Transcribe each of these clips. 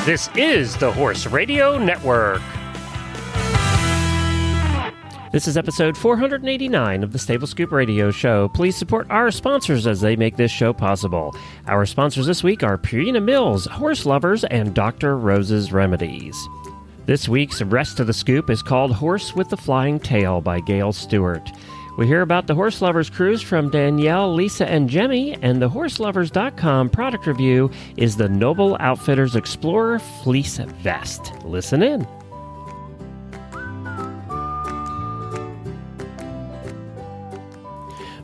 This is the Horse Radio Network. This is episode 489 of the Stable Scoop Radio Show. Please support our sponsors as they make this show possible. Our sponsors this week are Purina Mills, Horselovers, and Dr. Rose's Remedies. This week's Rest of the Scoop is called Horse with the Flying Tail by Gail Stewart. We hear about the Horselovers cruise from Danielle, Lisa, and Jemmy, and the Horselovers.com product review is the Noble Outfitters Explorer Fleece Vest. Listen in.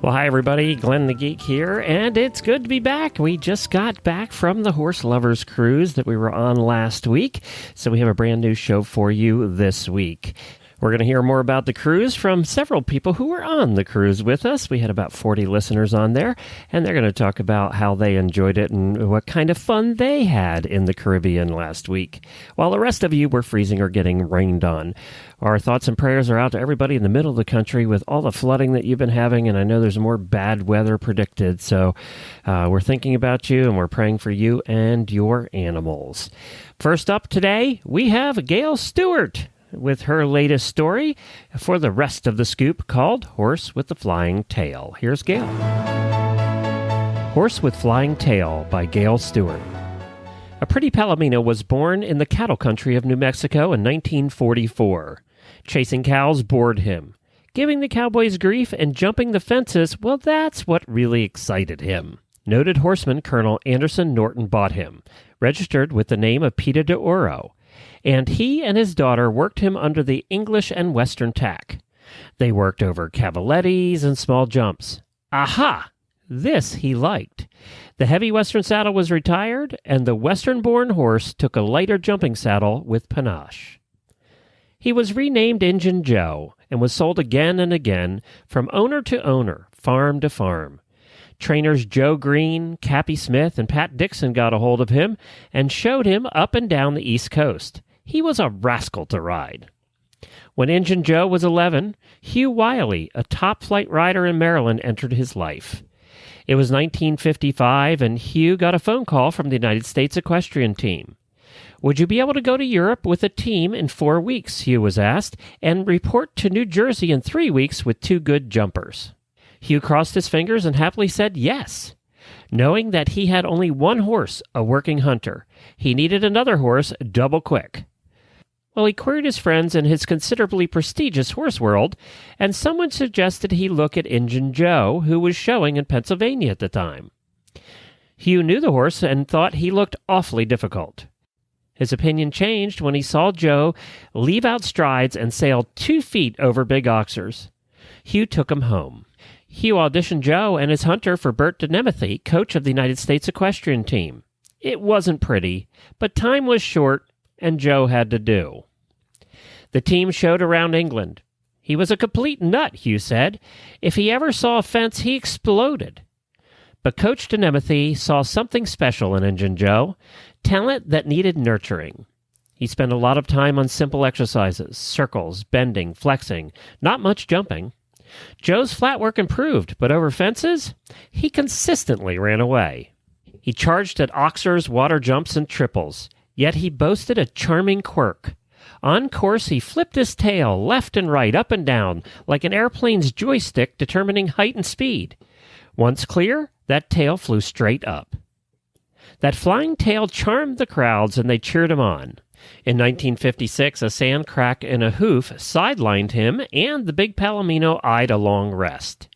Well, hi everybody, Glenn the Geek here, and it's good to be back. We just got back from the Horselovers cruise that we were on last week, so we have a brand new show for you this week. We're going to hear more about the cruise from several people who were on the cruise with us. We had about 40 listeners on there, and they're going to talk about how they enjoyed it and what kind of fun they had in the Caribbean last week, while the rest of you were freezing or getting rained on. Our thoughts and prayers are out to everybody in the middle of the country with all the flooding that you've been having, and I know there's more bad weather predicted, so we're thinking about you, and we're praying for you and your animals. First up today, we have Gail Stewart with her latest story for the Rest of the Scoop called Horse with the Flying Tail. Here's Gail. Horse with Flying Tail by Gail Stewart. A pretty Palomino was born in the cattle country of New Mexico in 1944. Chasing cows bored him. Giving the cowboys grief and jumping the fences, well, that's what really excited him. Noted horseman Colonel Anderson Norton bought him, registered with the name of Pita de Oro, and he and his daughter worked him under the English and Western tack. They worked over cavalettis and small jumps. Aha! This he liked. The heavy Western saddle was retired, and the Western-born horse took a lighter jumping saddle with panache. He was renamed Injun Joe and was sold again and again from owner to owner, farm to farm. Trainers Joe Green, Cappy Smith, and Pat Dixon got a hold of him and showed him up and down the East Coast. He was a rascal to ride. When Injun Joe was 11, Hugh Wiley, a top-flight rider in Maryland, entered his life. It was 1955, and Hugh got a phone call from the United States Equestrian Team. Would you be able to go to Europe with a team in 4 weeks, Hugh was asked, and report to New Jersey in 3 weeks with 2 good jumpers? Hugh crossed his fingers and happily said yes. Knowing that he had only one horse, a working hunter, he needed another horse double quick. Well, he queried his friends in his considerably prestigious horse world, and someone suggested he look at Injun Joe, who was showing in Pennsylvania at the time. Hugh knew the horse and thought he looked awfully difficult. His opinion changed when he saw Joe leave out strides and sail 2 feet over big oxers. Hugh took him home. Hugh auditioned Joe and his hunter for Bert Denemethy, coach of the United States Equestrian Team. It wasn't pretty, but time was short, and Joe had to do. The team showed around England. He was a complete nut, Hugh said. If he ever saw a fence, he exploded. But Coach Denemethy saw something special in Injun Joe, talent that needed nurturing. He spent a lot of time on simple exercises, circles, bending, flexing, not much jumping. Joe's flat work improved, but over fences, he consistently ran away. He charged at oxers, water jumps, and triples, yet he boasted a charming quirk. On course, he flipped his tail left and right, up and down, like an airplane's joystick determining height and speed. Once clear, that tail flew straight up. That flying tail charmed the crowds, and they cheered him on. In 1956, a sand crack in a hoof sidelined him, and the big Palomino eyed a long rest.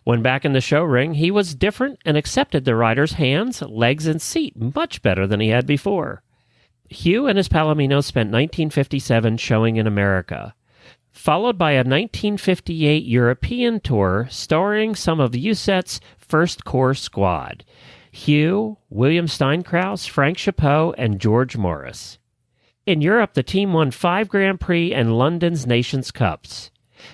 When back in the show ring, he was different and accepted the rider's hands, legs, and seat much better than he had before. Hugh and his Palomino spent 1957 showing in America, followed by a 1958 European tour starring some of USET's first core squad, Hugh, William Steinkraus, Frank Chapeau, and George Morris. In Europe, the team won 5 Grand Prix and London's Nations Cups.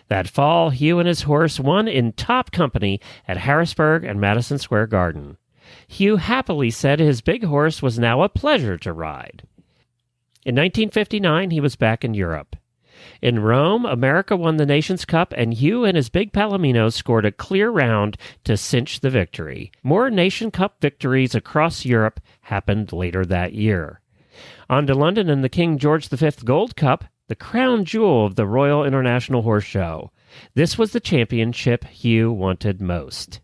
That fall, Hugh and his horse won in top company at Harrisburg and Madison Square Garden. Hugh happily said his big horse was now a pleasure to ride. In 1959, he was back in Europe. In Rome, America won the Nations Cup, and Hugh and his big Palomino scored a clear round to cinch the victory. More Nation Cup victories across Europe happened later that year. On to London and the King George V Gold Cup, the crown jewel of the Royal International Horse Show. This was the championship Hugh wanted most.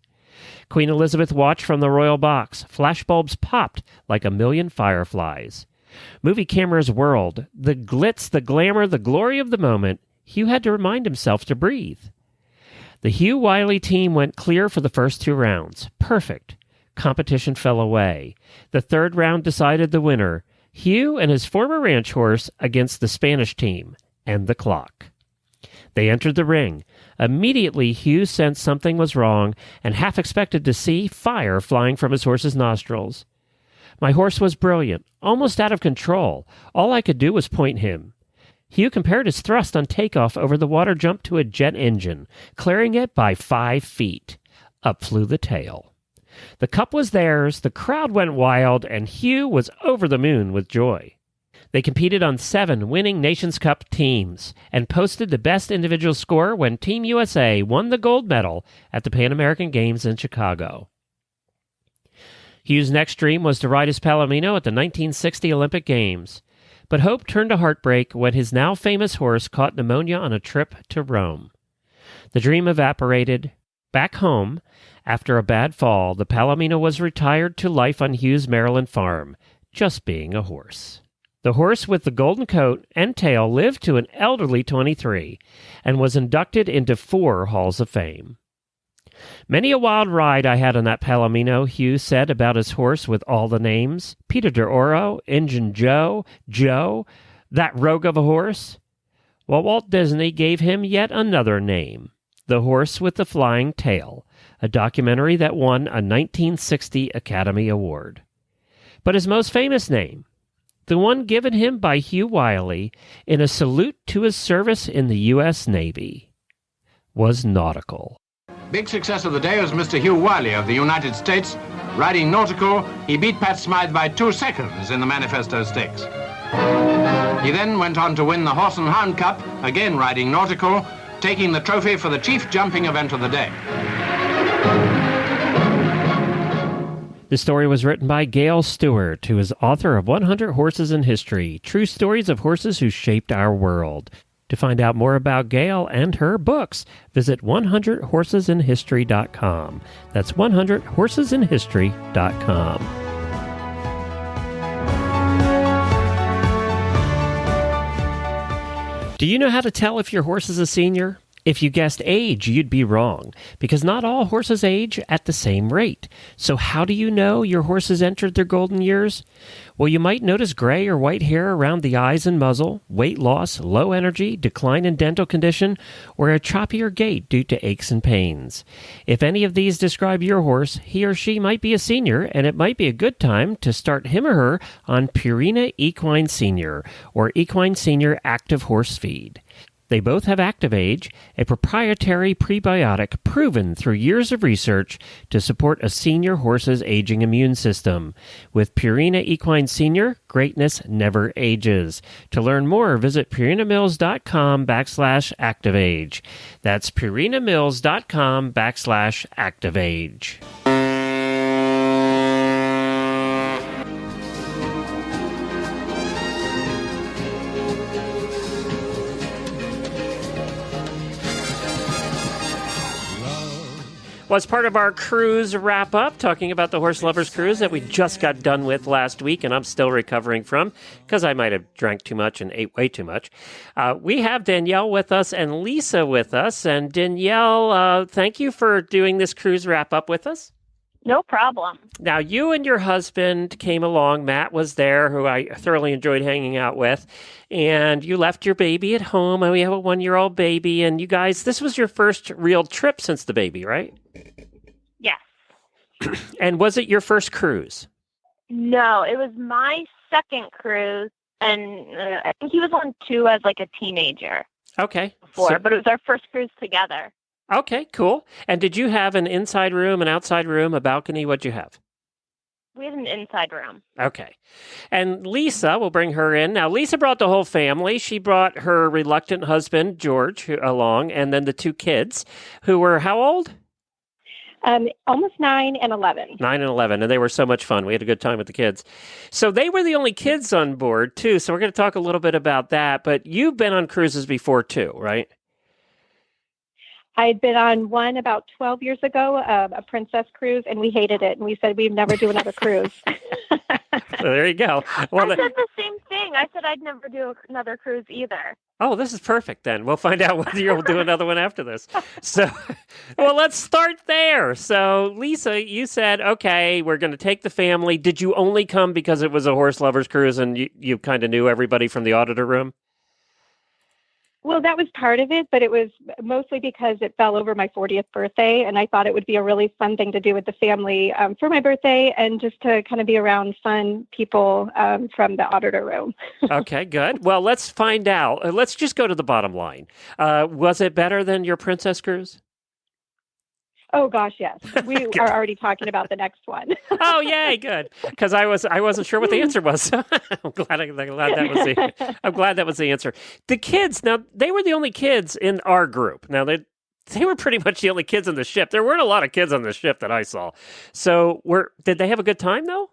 Queen Elizabeth watched from the royal box. Flashbulbs popped like a million fireflies. Movie cameras whirled. The glitz, the glamour, the glory of the moment. Hugh had to remind himself to breathe. The Hugh Wiley team went clear for the first 2 rounds. Perfect. Competition fell away. The 3rd round decided the winner. Hugh and his former ranch horse against the Spanish team. And the clock. They entered the ring. Immediately, Hugh sensed something was wrong and half expected to see fire flying from his horse's nostrils. My horse was brilliant, almost out of control. All I could do was point him. Hugh compared his thrust on takeoff over the water jump to a jet engine, clearing it by 5 feet. Up flew the tail. The cup was theirs, the crowd went wild, and Hugh was over the moon with joy. They competed on 7 winning Nations Cup teams and posted the best individual score when Team USA won the gold medal at the Pan American Games in Chicago. Hugh's next dream was to ride his Palomino at the 1960 Olympic Games, but hope turned to heartbreak when his now famous horse caught pneumonia on a trip to Rome. The dream evaporated. Back home, after a bad fall, the Palomino was retired to life on Hugh's Maryland farm, just being a horse. The horse with the golden coat and tail lived to an elderly 23 and was inducted into 4 Halls of Fame. Many a wild ride I had on that Palomino, Hugh said about his horse with all the names. Peter de Oro, Injun Joe, that rogue of a horse. Well, Walt Disney gave him yet another name, The Horse with the Flying Tail, a documentary that won a 1960 Academy Award. But his most famous name, the one given him by Hugh Wiley in a salute to his service in the U.S. Navy, was Nautical. Big success of the day was Mr. Hugh Wiley of the United States. Riding Nautical, he beat Pat Smythe by 2 seconds in the Manifesto Stakes. He then went on to win the Horse and Hound Cup, again riding Nautical, taking the trophy for the chief jumping event of the day. The story was written by Gail Stewart, who is author of 100 Horses in History, True Stories of Horses Who Shaped Our World. To find out more about Gail and her books, visit 100horsesinhistory.com. That's 100horsesinhistory.com. Do you know how to tell if your horse is a senior? If you guessed age, you'd be wrong, because not all horses age at the same rate. So how do you know your horse has entered their golden years? Well, you might notice gray or white hair around the eyes and muzzle, weight loss, low energy, decline in dental condition, or a choppier gait due to aches and pains. If any of these describe your horse, he or she might be a senior, and it might be a good time to start him or her on Purina Equine Senior, or Equine Senior Active Horse Feed. They both have Active Age, a proprietary prebiotic proven through years of research to support a senior horse's aging immune system. With Purina Equine Senior, greatness never ages. To learn more, visit purinamills.com/ActiveAge. That's purinamills.com/ActiveAge. Was part of our cruise wrap-up, talking about the Horselovers cruise that we just got done with last week, and I'm still recovering from, because I might have drank too much and ate way too much. We have Danielle with us and Lisa with us, and Danielle, thank you for doing this cruise wrap-up with us. No problem. Now, you and your husband came along. Matt was there, who I thoroughly enjoyed hanging out with, and you left your baby at home, and we have a 1-year-old baby, and you guys, this was your first real trip since the baby, right? Yes. And was it your first cruise? No, it was my second cruise, and I think he was on 2 as like a teenager. Okay. Before, but it was our first cruise together. Okay, cool. And did you have an inside room, an outside room, a balcony? What'd you have? We had an inside room. Okay. And Lisa, we'll bring her in. Now, Lisa brought the whole family. She brought her reluctant husband, George, along, and then the 2 kids, who were how old? Almost 9 and 11. 9 and 11, and they were so much fun. We had a good time with the kids. So they were the only kids on board, too, so we're going to talk a little bit about that. But you've been on cruises before, too, right? I'd been on one about 12 years ago, a princess cruise, and we hated it. And we said we'd never do another cruise. So there you go. Well, I said the same thing. I said I'd never do another cruise either. Oh, this is perfect then. We'll find out whether you'll do another one after this. So, well, let's start there. So, Lisa, you said, okay, we're going to take the family. Did you only come because it was a Horselovers cruise and you kind of knew everybody from the auditor room? Well, that was part of it, but it was mostly because it fell over my 40th birthday, and I thought it would be a really fun thing to do with the family for my birthday and just to kind of be around fun people from the auditor room. Okay, good. Well, let's find out. Let's just go to the bottom line. Was it better than your princess cruise? Oh gosh, yes. We are already talking about the next one. Oh, yay, good. Because I wasn't sure what the answer was. I'm glad that was the answer. The kids, now they were the only kids in our group. Now they were pretty much the only kids on the ship. There weren't a lot of kids on the ship that I saw. So did they have a good time though?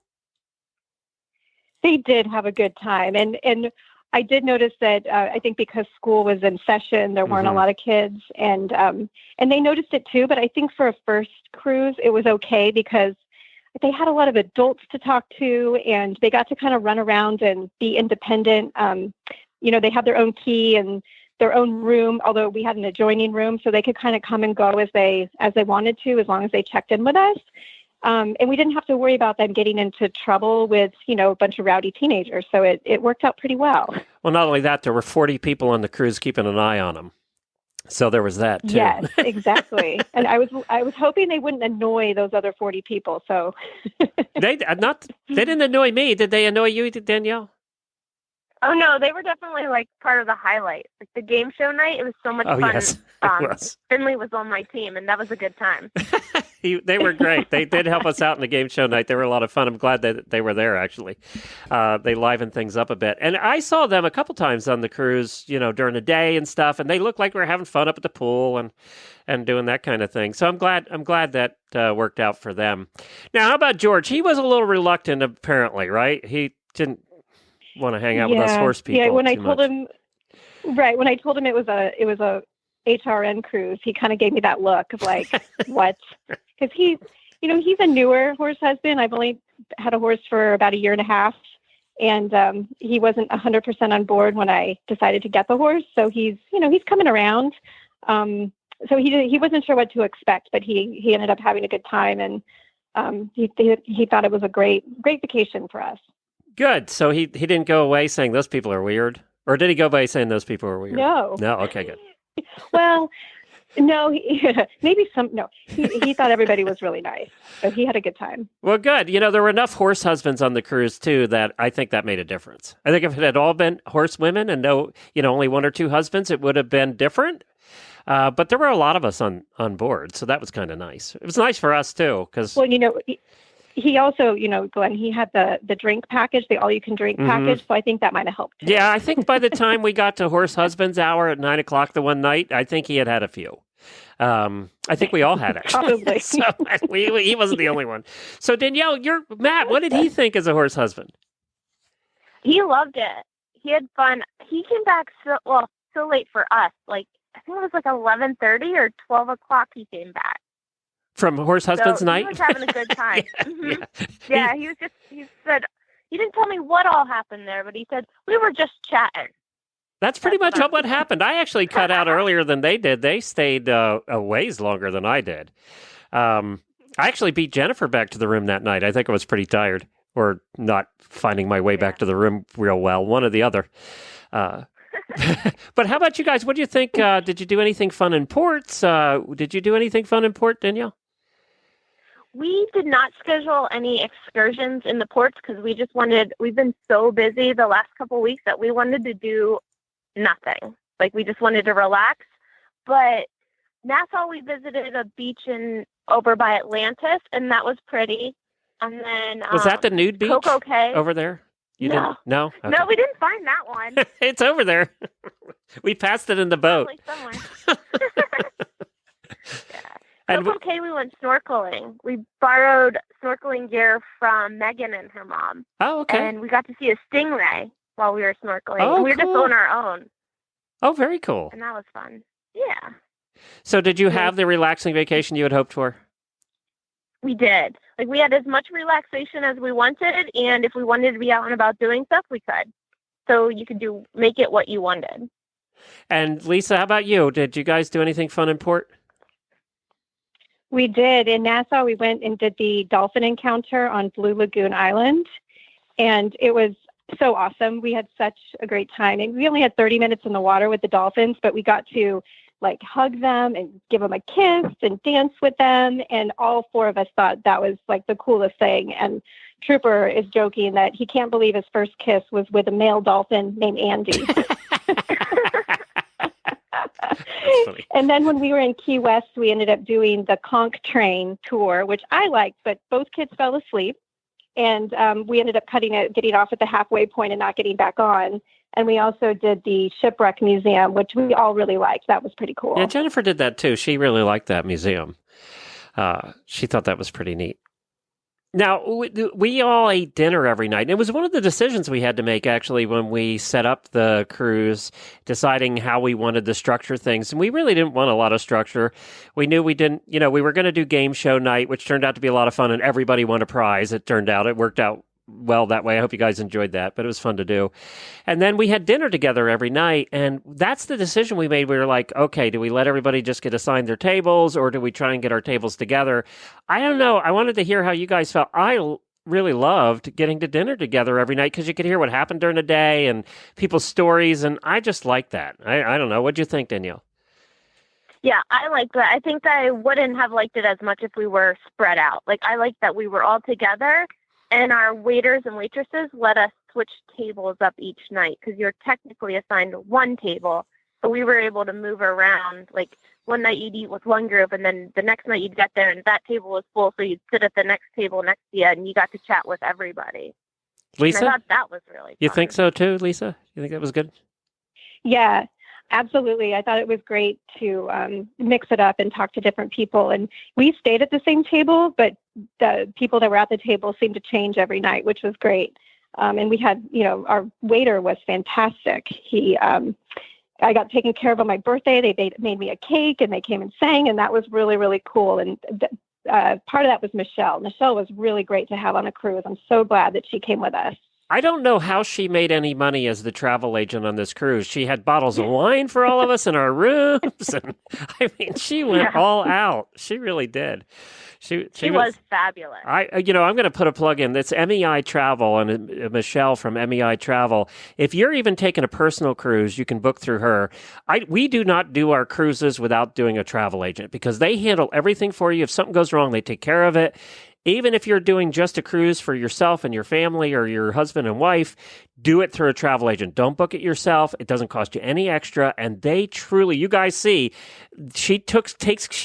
They did have a good time, and I did notice that I think because school was in session, there weren't a lot of kids, and they noticed it too. But I think for a first cruise, it was okay because they had a lot of adults to talk to, and they got to kind of run around and be independent. They had their own key and their own room, although we had an adjoining room, so they could kind of come and go as they wanted to, as long as they checked in with us. And we didn't have to worry about them getting into trouble with, a bunch of rowdy teenagers. So it worked out pretty well. Well, not only that, there were 40 people on the cruise keeping an eye on them. So there was that too. Yes, exactly. And I was hoping they wouldn't annoy those other 40 people. So they didn't annoy me. Did they annoy you, Danielle? Oh no, they were definitely like part of the highlight. Like the game show night, it was so much fun. Yes, it was. Finley was on my team, and that was a good time. They were great. They did help us out in the game show night. They were a lot of fun. I'm glad that they were there, actually. They livened things up a bit. And I saw them a couple times on the cruise, during the day and stuff, and they looked like we were having fun up at the pool and doing that kind of thing. So I'm glad that worked out for them. Now, how about George? He was a little reluctant, apparently, right? He didn't want to hang out with us horse people. Yeah, when I told him it was a HRN cruise, he kind of gave me that look of like, what? Because he's a newer horse husband. I've only had a horse for about a year and a half, and he wasn't 100% on board when I decided to get the horse. So he's coming around. So he wasn't sure what to expect, but he ended up having a good time, and he thought it was a great vacation for us. Good. So he didn't go away saying those people are weird, or did he go away saying those people are weird? No. Okay, good. Well, no, maybe some. No, he thought everybody was really nice, so he had a good time. Well, good. There were enough horse husbands on the cruise too that I think that made a difference. I think if it had all been horse women and only one or two husbands, it would have been different. But there were a lot of us on board, so that was kind of nice. It was nice for us too, because he also, Glenn, he had the drink package, the all-you-can-drink package, so I think that might have helped too. Yeah, I think by the time we got to Horse Husband's Hour at 9 o'clock the one night, I think he had a few. I think we all had, actually. Probably. So he wasn't the only one. So, Danielle, Matt, what did he think as a horse husband? He loved it. He had fun. He came back so late for us. Like, I think it was like 11:30 or 12 o'clock he came back. From Horse Husband's Night? He was having a good time. Yeah, he said, he didn't tell me what all happened there, but he said, we were just chatting. That's pretty much what happened. I actually cut out earlier than they did. They stayed a ways longer than I did. I actually beat Jennifer back to the room that night. I think I was pretty tired, or not finding my way back to the room real well, one or the other. But how about you guys? What do you think? Did you do anything fun in ports? Did you do anything fun in port, Danielle? We did not schedule any excursions in the ports because we've been so busy the last couple of weeks that we wanted to do nothing. Like, we just wanted to relax. But Nassau, we visited a beach over by Atlantis, and that was pretty. And then was that the nude beach Coco Cay over there? You didn't? No? Okay. No, we didn't find that one. It's over there. We passed it in the boat. Probably somewhere. Yeah. And Coco K, we went snorkeling. We borrowed snorkeling gear from Megan and her mom. oh, okay. And we got to see a stingray while we were snorkeling. Oh, and we were just cool. on our own. Oh, very cool. And that was fun. Yeah. So did you have the relaxing vacation you had hoped for? We did. Like, we had as much relaxation as we wanted, and if we wanted to be out and about doing stuff, we could. So you could make it what you wanted. And Lisa, how about you? Did you guys do anything fun in port? We did. In Nassau, we went and did the dolphin encounter on Blue Lagoon Island, and it was so awesome. We had such a great time. And we only had 30 minutes in the water with the dolphins, but we got to like hug them and give them a kiss and dance with them. And all four of us thought that was like the coolest thing. And Trooper is joking that he can't believe his first kiss was with a male dolphin named Andy. And then when we were in Key West, we ended up doing the conch train tour, which I liked, but both kids fell asleep. And we ended up getting off at the halfway point and not getting back on. And we also did the Shipwreck Museum, which we all really liked. That was pretty cool. Yeah, Jennifer did that too. She really liked that museum. She thought that was pretty neat. Now, we all ate dinner every night. And it was one of the decisions we had to make, actually, when we set up the cruise, deciding how we wanted to structure things. And we really didn't want a lot of structure. We knew we didn't, we were going to do game show night, which turned out to be a lot of fun, and everybody won a prize. It turned out. It worked out well that way. I hope you guys enjoyed that, but it was fun to do. And then we had dinner together every night, and that's the decision we made. We were like, okay, do we let everybody just get assigned their tables, or do we try and get our tables together? I don't know. I wanted to hear how you guys felt. I really loved getting to dinner together every night because you could hear what happened during the day and people's stories, and I just like that. I don't know. What'd you think, Danielle? Yeah, I like that. I think I wouldn't have liked it as much if we were spread out. Like, I like that we were all together, and our waiters and waitresses let us switch tables up each night because you're technically assigned one table, but we were able to move around. Like, one night you'd eat with one group, and then the next night you'd get there and that table was full, so you'd sit at the next table next to you, and you got to chat with everybody. Lisa? And I thought that was really fun. You think so too, Lisa? You think that was good? Yeah, absolutely. I thought it was great to mix it up and talk to different people. And we stayed at the same table, but the people that were at the table seemed to change every night, which was great. And we had, our waiter was fantastic. I got taken care of on my birthday. They made me a cake, and they came and sang, and that was really, really cool. And part of that was Michelle. Michelle was really great to have on a cruise. I'm so glad that she came with us. I don't know how she made any money as the travel agent on this cruise. She had bottles of wine for all of us in our rooms. And I mean, she went all out. She really did. She was fabulous. I'm going to put a plug in. That's MEI Travel, and Michelle from MEI Travel. If you're even taking a personal cruise, you can book through her. We do not do our cruises without doing a travel agent because they handle everything for you. If something goes wrong, they take care of it. Even if you're doing just a cruise for yourself and your family or your husband and wife, do it through a travel agent. Don't book it yourself. It doesn't cost you any extra. And they truly, you guys see, she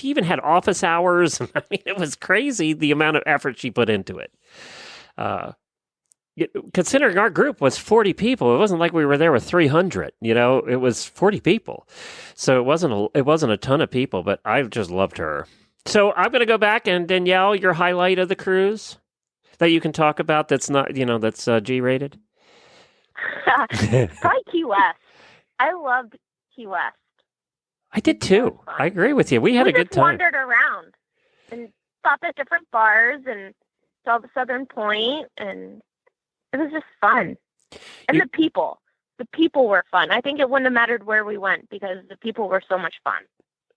even had office hours. I mean, it was crazy the amount of effort she put into it. Considering our group was 40 people, it wasn't like we were there with 300. It was 40 people. So it wasn't a ton of people, but I just loved her. So I'm going to go back, and Danielle, your highlight of the cruise that you can talk about that's not, that's G-rated? Probably Key West. I loved Key West. I did too. I agree with you. We had a good time. We just wandered around and stopped at different bars and saw the Southern Point, and it was just fun. And the people were fun. I think it wouldn't have mattered where we went because the people were so much fun.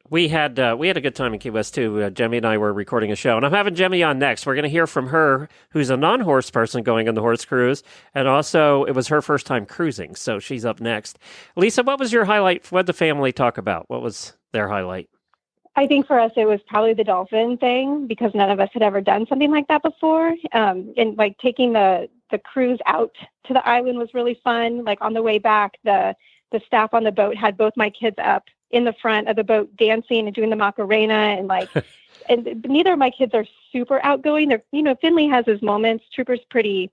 We had a good time in Key West, too. Jemmy and I were recording a show, and I'm having Jemmy on next. We're going to hear from her, who's a non-horse person going on the horse cruise, and also it was her first time cruising, so she's up next. Lisa, what was your highlight? What did the family talk about? What was their highlight? I think for us, it was probably the dolphin thing because none of us had ever done something like that before. And like taking the cruise out to the island was really fun. Like on the way back, the staff on the boat had both my kids up in the front of the boat dancing and doing the Macarena and and neither of my kids are super outgoing. They're, Finley has his moments. Trooper's pretty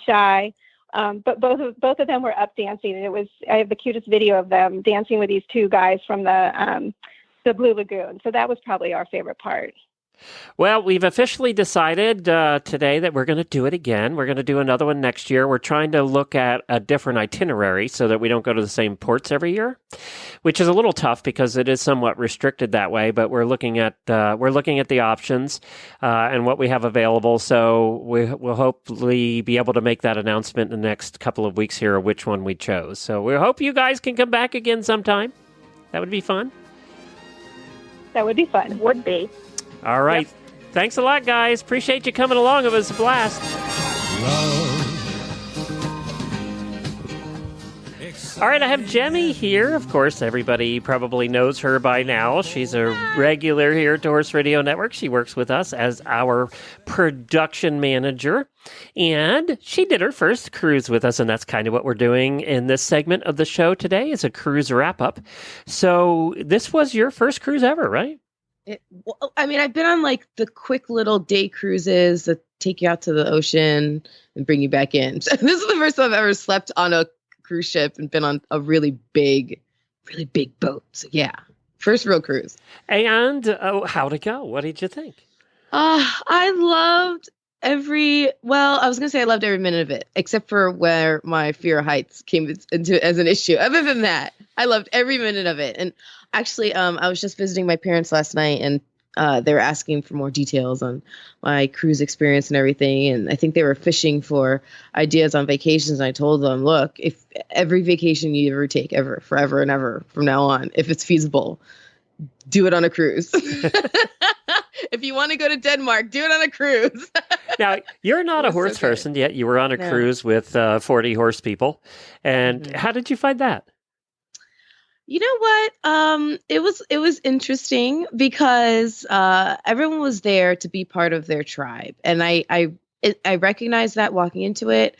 shy. But both of them were up dancing, and I have the cutest video of them dancing with these two guys from the the Blue Lagoon. So that was probably our favorite part. Well, we've officially decided today that we're going to do it again. We're going to do another one next year. We're trying to look at a different itinerary so that we don't go to the same ports every year, which is a little tough because it is somewhat restricted that way. But we're looking at the options and what we have available. So we'll hopefully be able to make that announcement in the next couple of weeks here of which one we chose. So we hope you guys can come back again sometime. That would be fun. That would be fun. Would be. All right. Yep. Thanks a lot, guys. Appreciate you coming along. It was a blast. All right, I have Jemmy here. Of course, everybody probably knows her by now. She's a regular here at the Horse Radio Network. She works with us as our production manager. And she did her first cruise with us, and that's kind of what we're doing in this segment of the show today is a cruise wrap-up. So this was your first cruise ever, right? I've been on like the quick little day cruises that take you out to the ocean and bring you back in. So this is the first time I've ever slept on a cruise ship and been on a really big boat. So yeah, first real cruise. And how'd it go? What did you think? I loved I was going to say I loved every minute of it, except for where my fear of heights came into as an issue. Other than that, I loved every minute of it. And actually, I was just visiting my parents last night, and they were asking for more details on my cruise experience and everything. And I think they were fishing for ideas on vacations. And I told them, look, if every vacation you ever take ever, forever and ever from now on, if it's feasible, do it on a cruise. If you want to go to Denmark, do it on a cruise. Now, you're not a horse person yet. You were on a cruise with 40 horse people. And how did you find that? You know what? It was interesting because everyone was there to be part of their tribe. And I recognized that walking into it.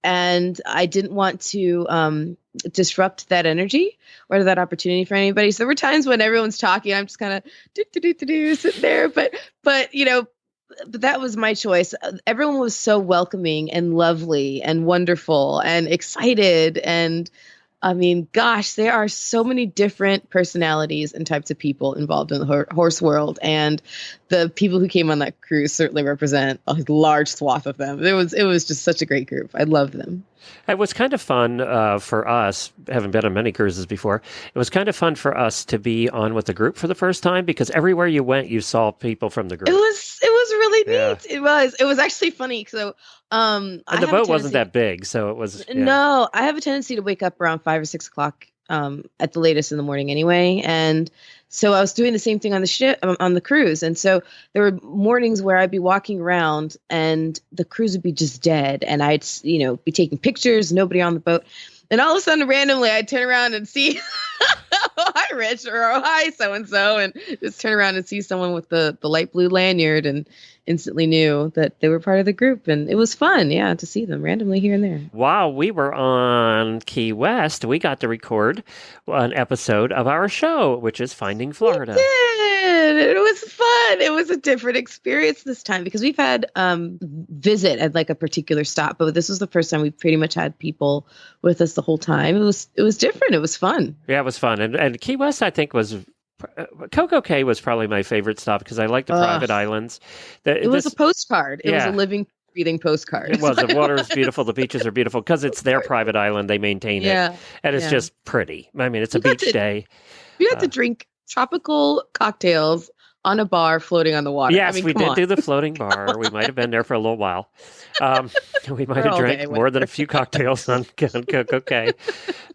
And I didn't want to disrupt that energy or that opportunity for anybody. So there were times when everyone's talking, I'm just kind of sitting there. But that was my choice. Everyone was so welcoming and lovely and wonderful and excited. And I mean, gosh, there are so many different personalities and types of people involved in the horse world. And the people who came on that cruise certainly represent a large swath of them. It was just such a great group. I loved them. It was kind of fun for us, having been on many cruises before, it was kind of fun for us to be on with the group for the first time because everywhere you went, you saw people from the group. It was really neat. It was actually funny. So, and the boat wasn't that big, so it was. Yeah. No, I have a tendency to wake up around 5 or 6 o'clock at the latest in the morning anyway. And so I was doing the same thing on the ship, on the cruise. And so there were mornings where I'd be walking around and the cruise would be just dead. And I'd, be taking pictures, nobody on the boat. And all of a sudden, randomly, I'd turn around and see, oh, hi, Rich, or oh, hi, so-and-so. And just turn around and see someone with the light blue lanyard and instantly knew that they were part of the group. And it was fun, to see them randomly here and there. While we were on Key West, we got to record an episode of our show, which is Finding Florida. We did. It was fun. It was a different experience this time because we've had visit at like a particular stop, but this was the first time we pretty much had people with us the whole time. It was different. It was fun. Yeah, it was fun. And Key West, I think, was Coco Cay was probably my favorite stop because I like the private islands. It was a postcard. It was a living, breathing postcard. It was. The water is beautiful. The beaches are beautiful because it's their private island. They maintain it. And it's just pretty. I mean, it's a beach day. We had to drink tropical cocktails on a bar floating on the water. Yes, we did do the floating bar. We might have been there for a little while. We might have drank more than a few cocktails on Coco Cay.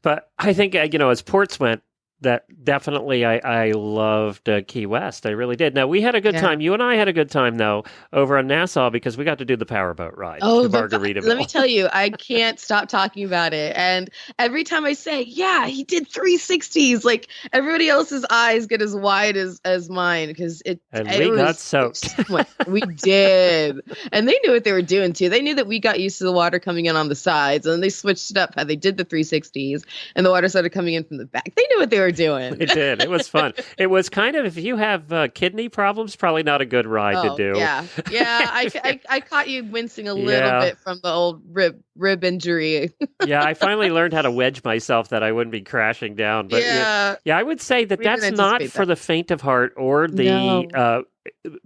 But I think, as ports went, that definitely I loved Key West. I really did. Now, we had a good time. You and I had a good time, though, over in Nassau because we got to do the powerboat ride to Margaritaville. Let me tell you, I can't stop talking about it. And every time I say, he did 360s, like everybody else's eyes get as wide as mine because we got soaked. We did. And they knew what they were doing, too. They knew that we got used to the water coming in on the sides, and they switched it up how they did the 360s, and the water started coming in from the back. They knew what they were were doing. We did. It was fun. It was kind of, if you have kidney problems, probably not a good ride to do. Yeah. I caught you wincing a little Yeah. bit from the old rib injury. Yeah, I finally learned how to wedge myself that I wouldn't be crashing down. But Yeah. I would say that We didn't that's not anticipate for the faint of heart or the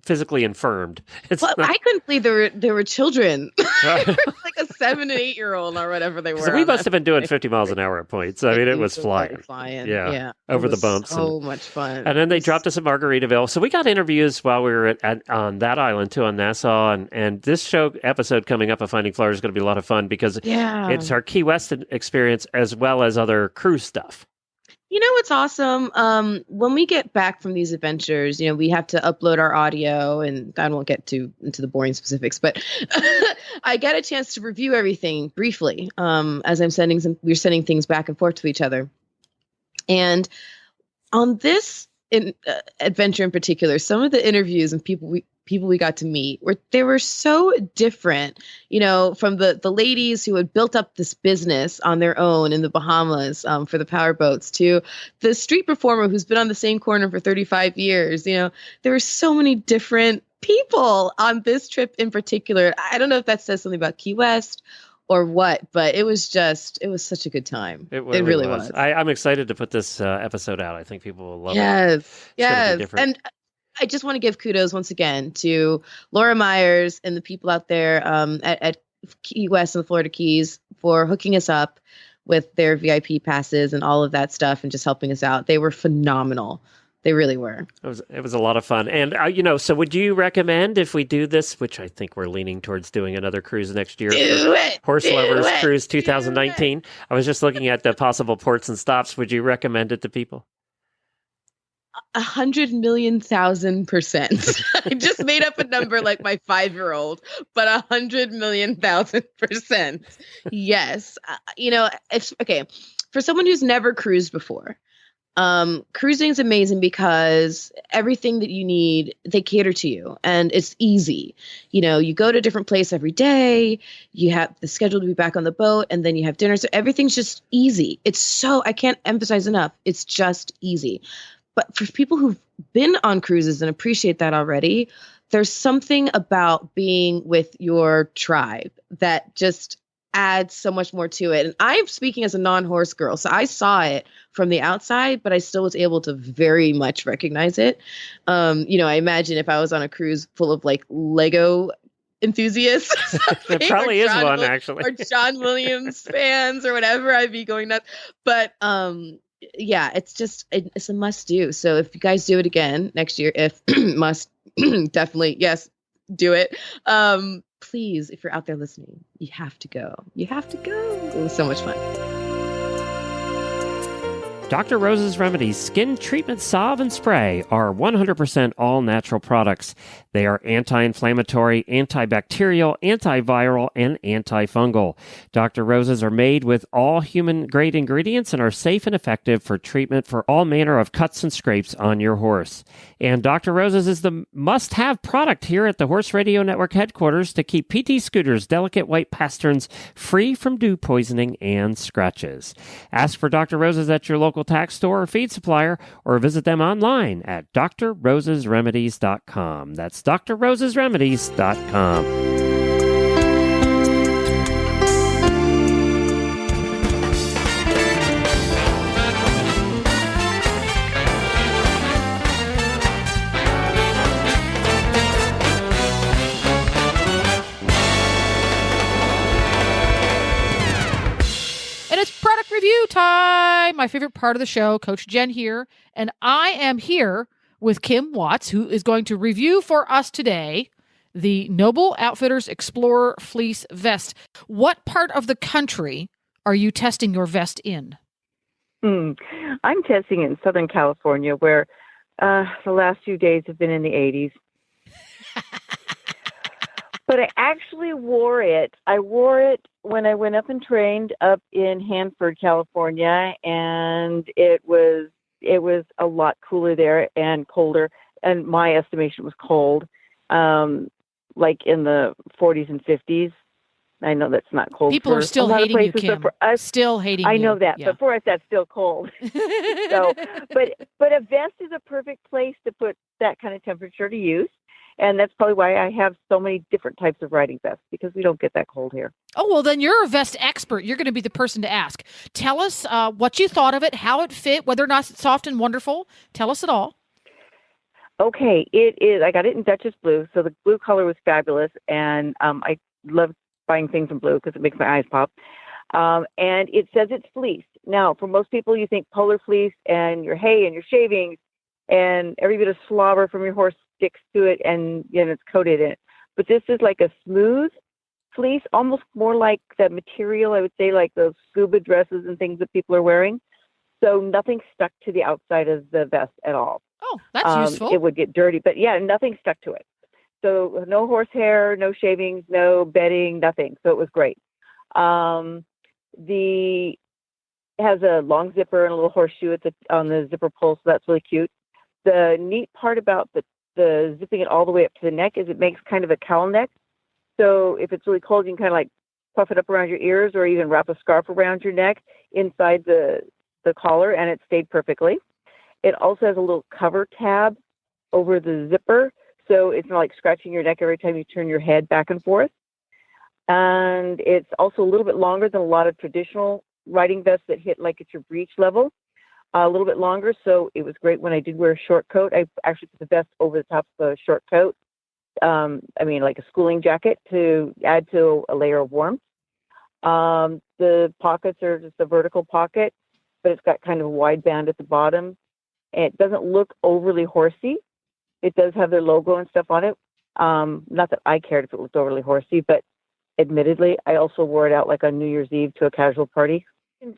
physically infirmed. It's Well, not. I couldn't believe there were children. Like a 7 and 8 year old or whatever they were. So we on must that have been doing thing. 50 miles an hour at points. I mean, it was flying. Yeah, over the bumps. So much fun. And then they dropped us at Margaritaville. So we got interviews while we were on that island too, on Nassau. And this episode coming up of Finding Florida is going to be a lot of fun because it's our Key West experience as well as other cruise stuff. You know what's awesome? When we get back from these adventures, we have to upload our audio, and I won't get into the boring specifics, but I get a chance to review everything briefly as we're sending things back and forth to each other. And on this adventure in particular, some of the interviews and people we got to meet they were so different, from the ladies who had built up this business on their own in the Bahamas for the power boats to the street performer who's been on the same corner for 35 years. There were so many different people on this trip in particular. I don't know if that says something about Key West or what, but it was such a good time. It really was. I'm excited to put this episode out. I think people will love it. Yes. And I just want to give kudos once again to Laura Myers and the people out there at Key West and the Florida Keys for hooking us up with their VIP passes and all of that stuff and just helping us out. They were phenomenal. They really were. It was a lot of fun. And, so would you recommend if we do this, which I think we're leaning towards doing another cruise next year? Do it! Horselovers Cruise 2019. I was just looking at the possible ports and stops. Would you recommend it to people? 100,000,000%. I just made up a number like my 5-year-old, but 100,000,000%. Yes. It's okay. For someone who's never cruised before, cruising is amazing because everything that you need, they cater to you and it's easy. You go to a different place every day, you have the schedule to be back on the boat, and then you have dinner. So everything's just easy. I can't emphasize enough. It's just easy. But for people who've been on cruises and appreciate that already, there's something about being with your tribe that just adds so much more to it. And I'm speaking as a non-horse girl, so I saw it from the outside, but I still was able to very much recognize it. I imagine if I was on a cruise full of like Lego enthusiast. There probably is one, actually. Or John Williams fans or whatever, I'd be going nuts. But yeah, it's a must do. So if you guys do it again next year, if must, definitely, yes, do it. Please, if you're out there listening, you have to go. You have to go. It was so much fun. Dr. Rose's Remedies Skin Treatment Salve and Spray are 100% all-natural products. They are anti-inflammatory, antibacterial, antiviral, and antifungal. Dr. Rose's are made with all human-grade ingredients and are safe and effective for treatment for all manner of cuts and scrapes on your horse. And Dr. Rose's is the must-have product here at the Horse Radio Network headquarters to keep PT Scooter's delicate white pasterns free from dew poisoning and scratches. Ask for Dr. Rose's at your local tax store or feed supplier, or visit them online at drrosesremedies.com. That's drrosesremedies.com. Product review time. My favorite part of the show. Coach Jen here, and I am here with Kim Watts, who is going to review for us today the Noble Outfitters Explorer Fleece Vest. What part of the country are you testing your vest in? I'm testing it in Southern California, where the last few days have been in the 80s. But I actually wore it. I wore it when I went up and trained up in Hanford, California, and it was a lot cooler there and colder. And my estimation was cold, like in the 40s and 50s. I know that's not cold. People for are still a lot of hating you, places, so Kim. for us, Still hating I you. know that, Yeah. but for us, that's still cold. So, but a vest is a perfect place to put that kind of temperature to use. And that's probably why I have so many different types of riding vests, because we don't get that cold here. Oh, well, then you're a vest expert. You're going to be the person to ask. Tell us what you thought of it, how it fit, whether or not it's soft and wonderful. Tell us it all. Okay, it is. I got it in Duchess blue, so the blue color was fabulous, and I love buying things in blue because it makes my eyes pop. And it says it's fleece. Now, for most people, you think polar fleece and your hay and your shavings and every bit of slobber from your horse sticks to it, and it's coated in it. But this is like a smooth fleece, almost more like the material, I would say, like those scuba dresses and things that people are wearing. So nothing stuck to the outside of the vest at all. Oh, that's useful. It would get dirty, but yeah, nothing stuck to it. So no horsehair, no shavings, no bedding, nothing. So it was great. It has a long zipper and a little horseshoe on the zipper pull, so that's really cute. The neat part about the zipping it all the way up to the neck is it makes kind of a cowl neck. So if it's really cold, you can kind of like puff it up around your ears, or even wrap a scarf around your neck inside the collar, and it stayed perfectly. It also has a little cover tab over the zipper, so it's not like scratching your neck every time you turn your head back and forth. And it's also a little bit longer than a lot of traditional riding vests that hit like at your breech level, a little bit longer. So it was great when I did wear a short coat. I actually put the vest over the top of the short coat. Like a schooling jacket to add to a layer of warmth. The pockets are just a vertical pocket, but it's got kind of a wide band at the bottom. And it doesn't look overly horsey. It does have their logo and stuff on it. Not that I cared if it looked overly horsey, but admittedly, I also wore it out like on New Year's Eve to a casual party.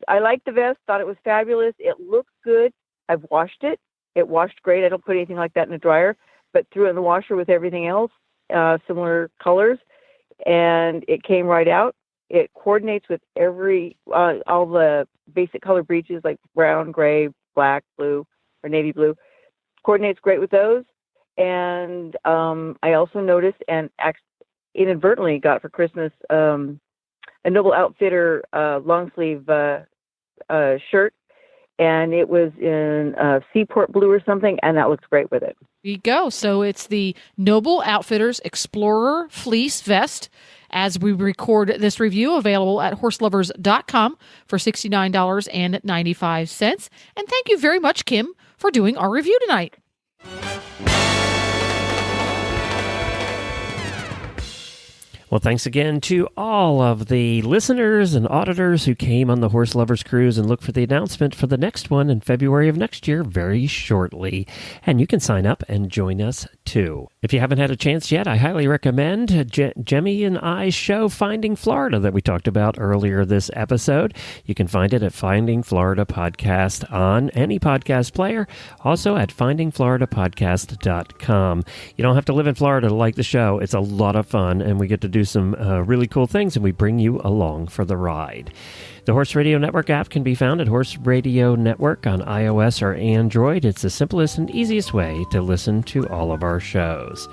I liked the vest, thought it was fabulous. It looks good. I've washed it. It washed great. I don't put anything like that in the dryer, but threw it in the washer with everything else, similar colors, and it came right out. It coordinates with all the basic color breeches like brown, gray, black, blue, or navy blue. Coordinates great with those. And I also noticed, and inadvertently got for Christmas, a Noble Outfitter long sleeve shirt, and it was in Seaport blue or something, and that looks great with it. There you go. So it's the Noble Outfitters Explorer Fleece Vest. As we record this review, available at horselovers.com for $69.95. And thank you very much, Kim, for doing our review tonight. Well, thanks again to all of the listeners and auditors who came on the Horse Lovers Cruise, and look for the announcement for the next one in February of next year very shortly. And you can sign up and join us too. If you haven't had a chance yet, I highly recommend Jemmy and I's show Finding Florida that we talked about earlier this episode. You can find it at Finding Florida Podcast on any podcast player, also at findingfloridapodcast.com. You don't have to live in Florida to like the show. It's a lot of fun, and we get to do some really cool things, and we bring you along for the ride. The Horse Radio Network app can be found at Horse Radio Network on iOS or Android. It's the simplest and easiest way to listen to all of our shows.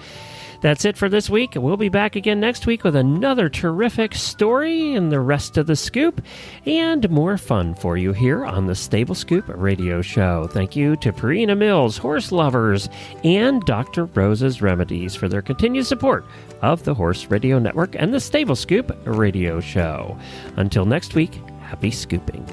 That's it for this week. We'll be back again next week with another terrific story and the rest of the scoop, and more fun for you here on the Stable Scoop Radio Show. Thank you to Purina Mills, Horse Lovers, and Dr. Rosa's Remedies for their continued support of the Horse Radio Network and the Stable Scoop Radio Show. Until next week, happy scooping.